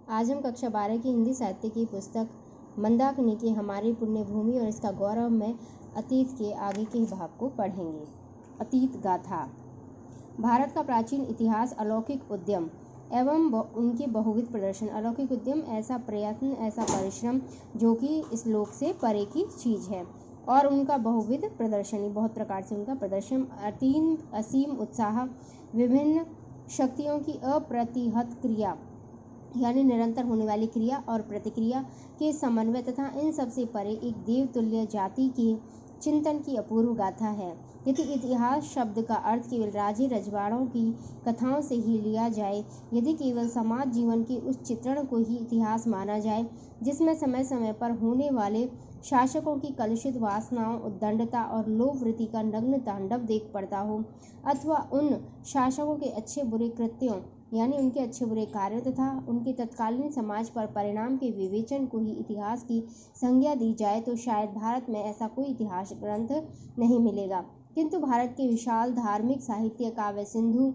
आज हम कक्षा 12 की हिंदी साहित्य की पुस्तक मंदाकिनी की हमारी पुण्य भूमि और इसका गौरव में अतीत के आगे के भाग को पढ़ेंगे। अतीत गाथा। भारत का प्राचीन इतिहास अलौकिक उद्यम एवं उनके बहुविध प्रदर्शन। अलौकिक उद्यम ऐसा प्रयत्न, ऐसा परिश्रम जो कि इस लोक से परे की चीज है, और उनका बहुविध प्रदर्शन, बहुत प्रकार से उनका प्रदर्शन, असीम उत्साह, विभिन्न शक्तियों की अप्रतिहत क्रिया यानी निरंतर होने वाली क्रिया और प्रतिक्रिया के समन्वय तथा इन सबसे परे एक देवतुल्य जाति के चिंतन की अपूर्व गाथा है। यदि इतिहास शब्द का अर्थ केवल राजे रजवाड़ों की कथाओं से ही लिया जाए, यदि केवल समाज जीवन के उस चित्रण को ही इतिहास माना जाए जिसमें समय समय पर होने वाले शासकों की कलुषित वासनाओं, उद्दंडता और लोभ वृत्ति का नग्न तांडव देख पड़ता हो, अथवा उन शासकों के अच्छे बुरे कृत्यों यानी उनके अच्छे बुरे कार्यों तथा उनके तत्कालीन समाज पर परिणाम के विवेचन को ही इतिहास की संज्ञा दी जाए, तो शायद भारत में ऐसा कोई इतिहास ग्रंथ नहीं मिलेगा। किंतु भारत के विशाल धार्मिक साहित्य, काव्य सिंधु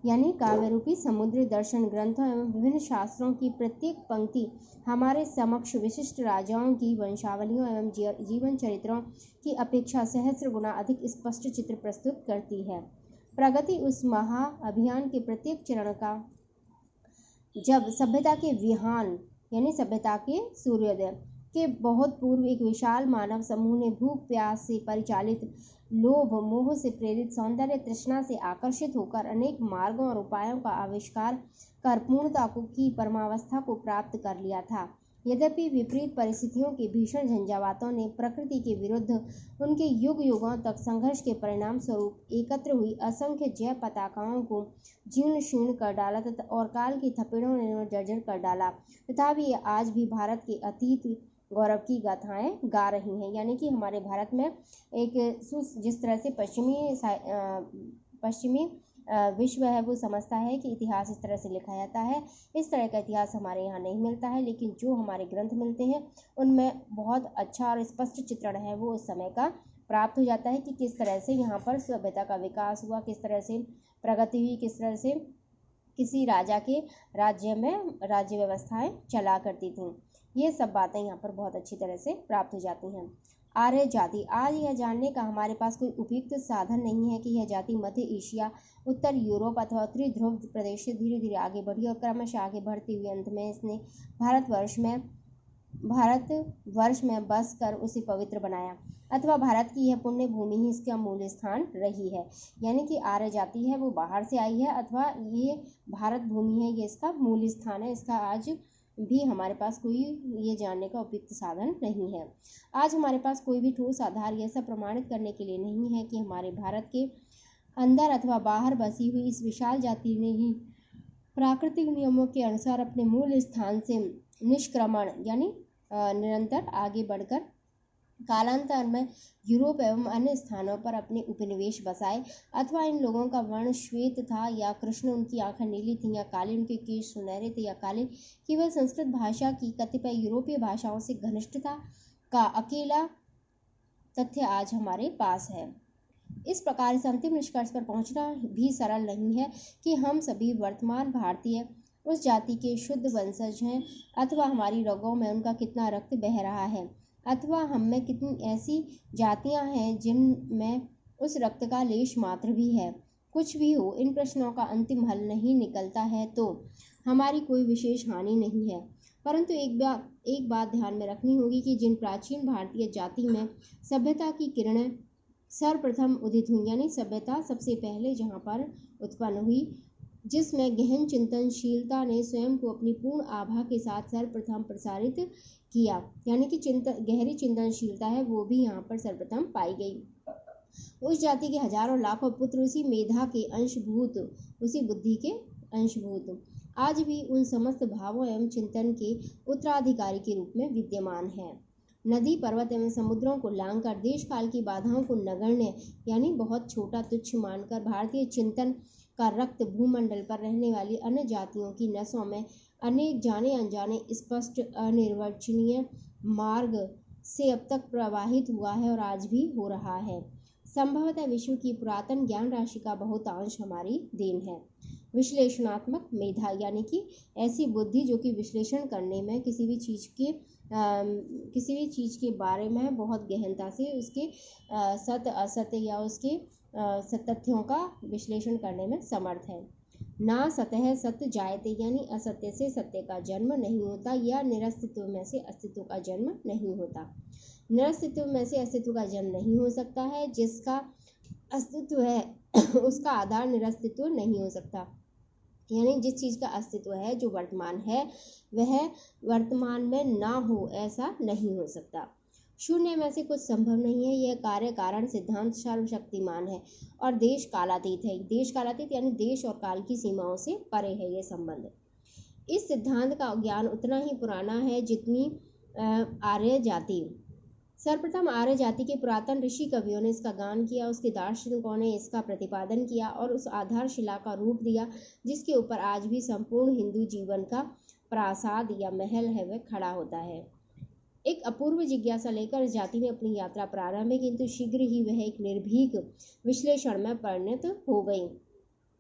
यानी काव्य रूपी समुद्र, दर्शन ग्रंथों एवं विभिन्न शास्त्रों की प्रत्येक पंक्ति हमारे समक्ष विशिष्ट राजाओं की वंशावलियों एवं जीवन चरित्रों की अपेक्षा सहस्र गुना अधिक स्पष्ट चित्र प्रस्तुत करती है। प्रगति उस महा अभियान के प्रत्येक चरण का जब सभ्यता के विहान यानी सभ्यता के सूर्योदय के बहुत पूर्व एक विशाल मानव समूह ने भूख प्यास से परिचालित, लोभ मोह से प्रेरित, सौंदर्य तृष्णा से आकर्षित होकर अनेक मार्गों और उपायों का आविष्कार कर पूर्णता की परमावस्था को प्राप्त कर लिया था। यद्यपि विपरीत परिस्थितियों के भीषण झंझावातों ने प्रकृति के विरुद्ध उनके युग युगों तक संघर्ष के परिणाम स्वरूप एकत्र हुई असंख्य जय पताकाओं को जीर्ण शीर्ण कर डाला तथा और काल की थपेड़ों ने जर्जर कर डाला, तथापि ये आज भी भारत के अतीत गौरव की गाथाएं गा रही हैं। यानी कि हमारे भारत में एक जिस तरह से पश्चिमी विश्व है वो समझता है कि इतिहास इस तरह से लिखा जाता है, इस तरह का इतिहास हमारे यहाँ नहीं मिलता है, लेकिन जो हमारे ग्रंथ मिलते हैं उनमें बहुत अच्छा और स्पष्ट चित्रण है वो उस समय का प्राप्त हो जाता है कि किस तरह से यहाँ पर सभ्यता का विकास हुआ, किस तरह से प्रगति हुई, किस तरह से किसी राजा के राज्य में राज्य व्यवस्थाएं चला करती थीं। ये सब बातें यहाँ पर बहुत अच्छी तरह से प्राप्त हो जाती हैं। आर्य जाति। आज यह जानने का हमारे पास कोई उपयुक्त साधन नहीं है कि यह जाति मध्य एशिया, उत्तर यूरोप अथवा उत्तरी ध्रुव प्रदेश से धीरे धीरे आगे बढ़ी और क्रमशः आगे बढ़ती हुई अंत में इसने भारतवर्ष में बस कर उसे पवित्र बनाया, अथवा भारत की यह पुण्य भूमि ही इसका मूल स्थान रही है। यानी कि आर्य जाति है वो बाहर से आई है, अथवा ये भारत भूमि है, ये इसका मूल स्थान है। इसका आज भी हमारे पास कोई ये जानने का उपयुक्त साधन नहीं है। आज हमारे पास कोई भी ठोस आधार यह सब प्रमाणित करने के लिए नहीं है कि हमारे भारत के अंदर अथवा बाहर बसी हुई इस विशाल जाति ने ही प्राकृतिक नियमों के अनुसार अपने मूल स्थान से निष्क्रमण यानी निरंतर आगे बढ़कर कालांतर में यूरोप एवं अन्य स्थानों पर अपने उपनिवेश बसाए, अथवा इन लोगों का वर्ण श्वेत था या कृष्ण, उनकी आंखें नीली थीं या काली, उनके केश सुनहरे थे या काले, केवल संस्कृत भाषा की कतिपय यूरोपीय भाषाओं से घनिष्ठता का अकेला तथ्य आज हमारे पास है। इस प्रकार इस अंतिम निष्कर्ष पर पहुंचना भी सरल नहीं है कि हम सभी वर्तमान भारतीय उस जाति के शुद्ध वंशज हैं, अथवा हमारी रगों में उनका कितना रक्त बह रहा है, अथवा हम में कितनी ऐसी जातियां हैं जिनमें उस रक्त का लेश मात्र भी है। कुछ भी हो, इन प्रश्नों का अंतिम हल नहीं निकलता है तो हमारी कोई विशेष हानि नहीं है, परंतु एक बात ध्यान में रखनी होगी कि जिन प्राचीन भारतीय जाति में सभ्यता की किरणें सर्वप्रथम उदित हुई, यानी सभ्यता सबसे पहले जहाँ पर उत्पन्न हुई, जिसमें गहन चिंतनशीलता ने स्वयं को अपनी पूर्ण आभा के साथ सर्वप्रथम प्रसारित किया, यानी कि गहरी चिंतनशीलता है वो भी यहाँ पर सर्वप्रथम पाई गई। उस जाति के हजारों लाखों पुत्र उसी मेधा के अंशभूत, उसी बुद्धि के अंशभूत आज भी उन समस्त भावों एवं चिंतन के उत्तराधिकारी के रूप में विद्यमान है। नदी पर्वत एवं समुद्रों को लांघकर देश काल की बाधाओं को नगण्य यानी बहुत छोटा तुच्छ मानकर भारतीय चिंतन का रक्त भूमंडल पर रहने वाली अन्य जातियों की नसों में अनेक जाने अनजाने स्पष्ट अनिर्वचनीय मार्ग से अब तक प्रवाहित हुआ है और आज भी हो रहा है। संभवतः विश्व की पुरातन ज्ञान राशि का बहुतांश हमारी देन है। विश्लेषणात्मक मेधा, यानी कि ऐसी बुद्धि जो कि विश्लेषण करने में किसी भी चीज़ के बारे में बहुत गहनता से उसके सत्य असत्य या उसके तथ्यों का विश्लेषण करने में समर्थ है। ना सतः सत्य जायते, यानी असत्य से सत्य का जन्म नहीं होता, या निरस्तित्व में से अस्तित्व का जन्म नहीं होता। निरस्तित्व में से अस्तित्व का जन्म नहीं हो सकता है। जिसका अस्तित्व है उसका आधार निरस्तित्व नहीं हो सकता, यानी जिस चीज़ का अस्तित्व है, जो वर्तमान है, वह वर्तमान में ना हो ऐसा नहीं हो सकता। शून्य में से कुछ संभव नहीं है। यह कार्य कारण सिद्धांत सर्वशक्तिमान है और देश कालातीत है। देश कालातीत यानी देश और काल की सीमाओं से परे है ये संबंध। इस सिद्धांत का ज्ञान उतना ही पुराना है जितनी आर्य जाति। सर्वप्रथम आर्य जाति के पुरातन ऋषि कवियों ने इसका गान किया, उसके दार्शनिकों ने इसका प्रतिपादन किया और उस आधारशिला का रूप दिया जिसके ऊपर आज भी संपूर्ण हिंदू जीवन का प्रासाद या महल है वह खड़ा होता है। एक अपूर्व जिज्ञासा लेकर इस जाति ने अपनी यात्रा प्रारंभ की, किंतु शीघ्र ही वह एक निर्भीक विश्लेषण में परिणत हो गई।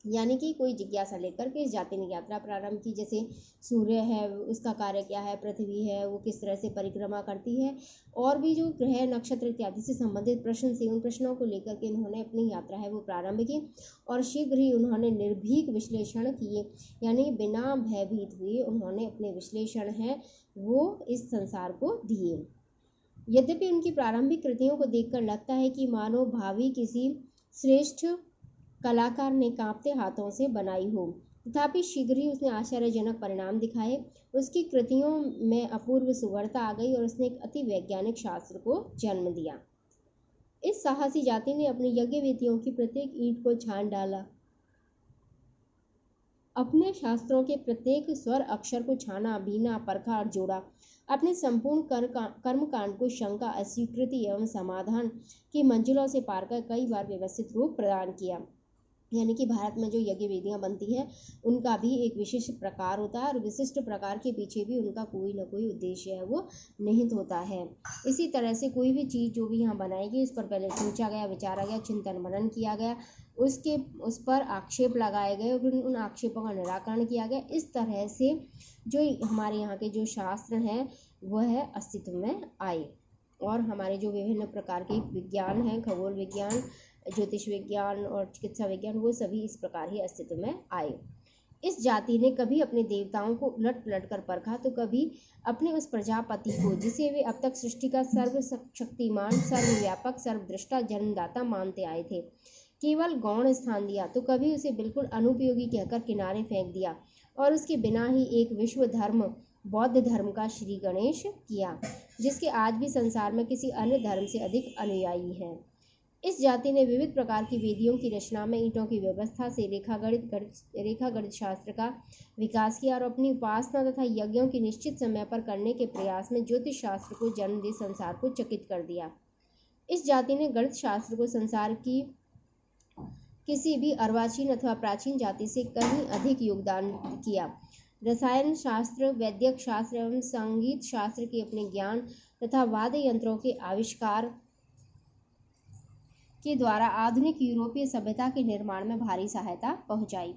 यानी कि कोई जिज्ञासा लेकर के इस जाति ने यात्रा प्रारंभ की, जैसे सूर्य है उसका कार्य क्या है, पृथ्वी है वो किस तरह से परिक्रमा करती है, और भी जो ग्रह नक्षत्र इत्यादि से संबंधित प्रश्न थे उन प्रश्नों को लेकर के उन्होंने अपनी यात्रा है वो प्रारंभ की और शीघ्र ही उन्होंने निर्भीक विश्लेषण किए, यानी बिना भयभीत हुए उन्होंने अपने विश्लेषण है वो इस संसार को दिए। यद्यपि उनकी प्रारंभिक कृतियों को देखकर लगता है कि मानो भावी किसी श्रेष्ठ कलाकार ने कांपते हाथों से बनाई हो, तथापि शीघ्र ही उसने आश्चर्यजनक परिणाम दिखाए। उसकी कृतियों में अपूर्व सुगढ़ता आ गई और उसने एक अति वैज्ञानिक शास्त्र को जन्म दिया। इस साहसी जाति ने अपनी यज्ञ वेदियों की प्रत्येक ईंट को छान डाला, अपने शास्त्रों के प्रत्येक स्वर अक्षर को छाना, बीना, परखा और जोड़ा। अपने संपूर्ण कर्मकांड को शंका, अस्वीकृति एवं समाधान की मंजिलों से पार कर कई बार व्यवस्थित रूप प्रदान किया। यानी कि भारत में जो यज्ञ वेदियाँ बनती हैं उनका भी एक विशिष्ट प्रकार होता है और विशिष्ट प्रकार के पीछे भी उनका कोई ना कोई उद्देश्य है वो निहित होता है। इसी तरह से कोई भी चीज़ जो भी यहाँ बनाई गई उस पर पहले सोचा गया, विचारा गया, चिंतन मनन किया गया, उस पर आक्षेप लगाए गए और उन आक्षेपों का निराकरण किया गया। इस तरह से जो हमारे यहाँ के जो शास्त्र हैं वह अस्तित्व में आए और हमारे जो विभिन्न प्रकार के विज्ञान हैं, खगोल विज्ञान, ज्योतिष विज्ञान और चिकित्सा विज्ञान, वो सभी इस प्रकार ही अस्तित्व में आए। इस जाति ने कभी अपने देवताओं को उलट पलट कर परखा तो कभी अपने उस प्रजापति को जिसे वे अब तक सृष्टि का सर्वशक्तिमान, सर्वव्यापक, सर्वदृष्टा, जन्मदाता मानते आए थे केवल गौण स्थान दिया, तो कभी उसे बिल्कुल अनुपयोगी कहकर किनारे फेंक दिया और उसके बिना ही एक विश्व धर्म बौद्ध धर्म का श्री गणेश किया, जिसके आज भी संसार में किसी अन्य धर्म से अधिक अनुयायी हैं। इस जाति ने विविध प्रकार की वेदियों की रचना में ईंटों की व्यवस्था से रेखागणित शास्त्र का विकास किया और अपनी उपासना तथा यज्ञों की निश्चित समय पर करने के प्रयास में ज्योतिष शास्त्र को जन्म दे संसार को चकित कर दिया। इस जाति ने गणित शास्त्र को संसार की किसी भी अर्वाचीन अथवा प्राचीन जाति से कहीं अधिक योगदान किया। रसायन शास्त्र, वैद्यक शास्त्र एवं संगीत शास्त्र के अपने ज्ञान तथा वाद्य यंत्रों के आविष्कार के द्वारा आधुनिक यूरोपीय सभ्यता के निर्माण में भारी सहायता पहुंचाई।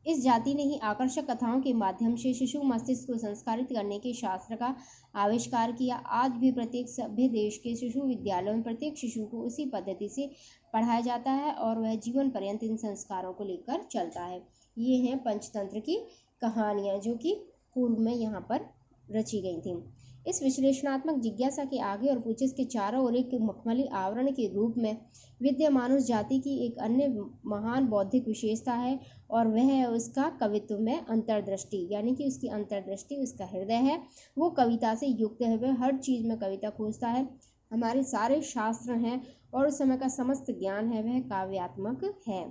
इस जाति ने ही आकर्षक कथाओं के माध्यम से शिशु मस्तिष्क को संस्कारित करने के शास्त्र का आविष्कार किया। आज भी प्रत्येक सभ्य देश के शिशु विद्यालयों में प्रत्येक शिशु को उसी पद्धति से पढ़ाया जाता है और वह जीवन पर्यंत इन संस्कारों को लेकर चलता है। ये हैं पंचतंत्र की कहानियाँ जो कि पूर्व में यहाँ पर रची गई थी। इस विश्लेषणात्मक जिज्ञासा के आगे और पीछे के चारों ओर एक मखमली आवरण के रूप में विद्यमान उस जाति की एक अन्य महान बौद्धिक विशेषता है और वह है उसका कवित्व में अंतर्दृष्टि, यानी कि उसकी अंतर्दृष्टि, उसका हृदय है वो कविता से युक्त है, वह हर चीज में कविता खोजता है। हमारे सारे शास्त्र हैं और उस समय का समस्त ज्ञान है वह काव्यात्मक है।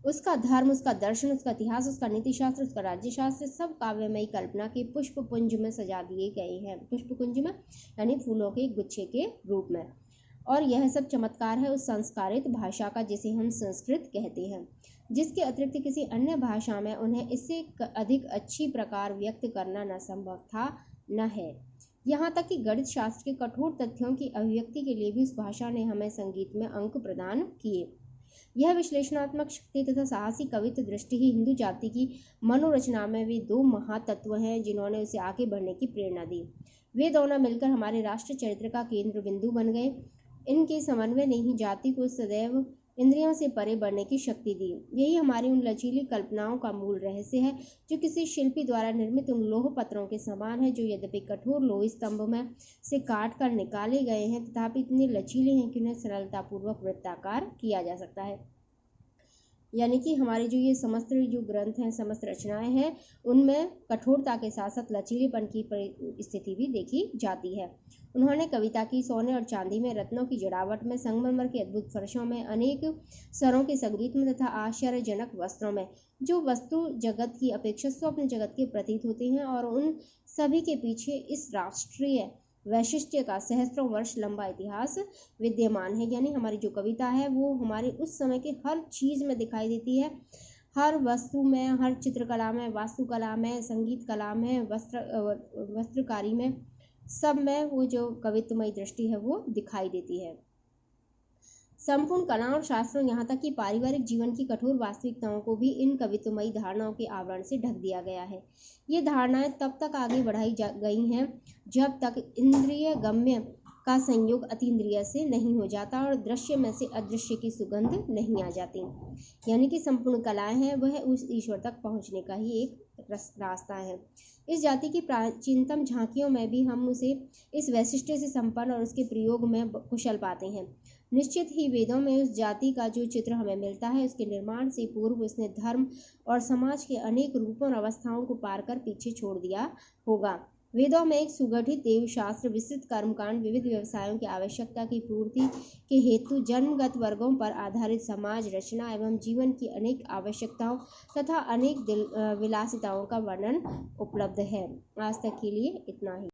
उसका धर्म, उसका दर्शन, उसका इतिहास, उसका नीतिशास्त्र, उसका राज्यशास्त्र सब काव्यमयी कल्पना के पुष्प पुंज में सजा दिए गए हैं। पुष्प कुंज में यानी फूलों के गुच्छे के रूप में। और यह सब चमत्कार है उस संस्कारित भाषा का जिसे हम संस्कृत कहते हैं, जिसके अतिरिक्त किसी अन्य भाषा में उन्हें इससे अधिक अच्छी प्रकार व्यक्त करना न संभव था न है। यहाँ तक कि गणित शास्त्र के कठोर तथ्यों की अभिव्यक्ति के लिए भी उस भाषा ने हमें संगीत में अंक प्रदान किए। यह विश्लेषणात्मक शक्ति तथा साहसी कवित्व दृष्टि ही हिंदू जाति की मनोरचना में वे दो महातत्व हैं जिन्होंने उसे आगे बढ़ने की प्रेरणा दी। वे दोनों मिलकर हमारे राष्ट्र चरित्र का केंद्र बिंदु बन गए। इनके समन्वय ने ही जाति को सदैव इंद्रियों से परे बढ़ने की शक्ति दी। यही हमारी उन लचीली कल्पनाओं का मूल रहस्य है जो किसी शिल्पी द्वारा निर्मित उन लोह पत्रों के समान है जो यद्यपि कठोर लोह स्तंभ में से काट कर निकाले गए हैं तथापि इतने लचीले हैं कि उन्हें सरलतापूर्वक वृत्ताकार किया जा सकता है। यानी कि हमारे जो ये समस्त जो ग्रंथ हैं, समस्त रचनाएं हैं, उनमें कठोरता के साथ साथ लचीलेपन की स्थिति भी देखी जाती है। उन्होंने कविता की सोने और चांदी में, रत्नों की जड़ावट में, संगमरमर के अद्भुत फर्शों में, अनेक स्वरों के संगीत में तथा आश्चर्यजनक वस्त्रों में जो वस्तु जगत की अपेक्षा स्वप्न जगत के प्रतीत होते हैं और उन सभी के पीछे इस राष्ट्रीय वैशिष्ट्य का सहस्त्रों वर्ष लंबा इतिहास विद्यमान है। यानी हमारी जो कविता है वो हमारे उस समय के हर चीज में दिखाई देती है, हर वस्तु में, हर चित्रकला में, वास्तुकला में, संगीत कला में, वस्त्रकारी में, सब में वो जो कवित्वमयी दृष्टि है वो दिखाई देती है। संपूर्ण कला और शास्त्रों यहाँ तक कि पारिवारिक जीवन की कठोर वास्तविकताओं को भी इन कवित्वमयी धारणाओं के आवरण से ढक दिया गया है। ये धारणाएं तब तक आगे बढ़ाई गई हैं जब तक इंद्रिय गम्य का संयोग अतीन्द्रिय से नहीं हो जाता और दृश्य में से अदृश्य की सुगंध नहीं आ जाती। यानी कि संपूर्ण कलाएं हैं वह उस ईश्वर तक पहुंचने का ही एक रास्ता है। इस जाति की प्राचीनतम झांकियों में भी हम उसे इस वैशिष्ट्य से संपन्न और उसके प्रयोग में कुशल पाते हैं। निश्चित ही वेदों में उस जाति का जो चित्र हमें मिलता है उसके निर्माण से पूर्व उसने धर्म और समाज के अनेक रूपों और अवस्थाओं को पार कर पीछे छोड़ दिया होगा। वेदों में एक सुगठित देवशास्त्र, विस्तृत कर्मकांड, विविध व्यवसायों की आवश्यकता की पूर्ति के हेतु जन्मगत वर्गों पर आधारित समाज रचना एवं जीवन की अनेक आवश्यकताओं तथा अनेक विलासिताओं का वर्णन उपलब्ध है। आज तक के लिए इतना ही।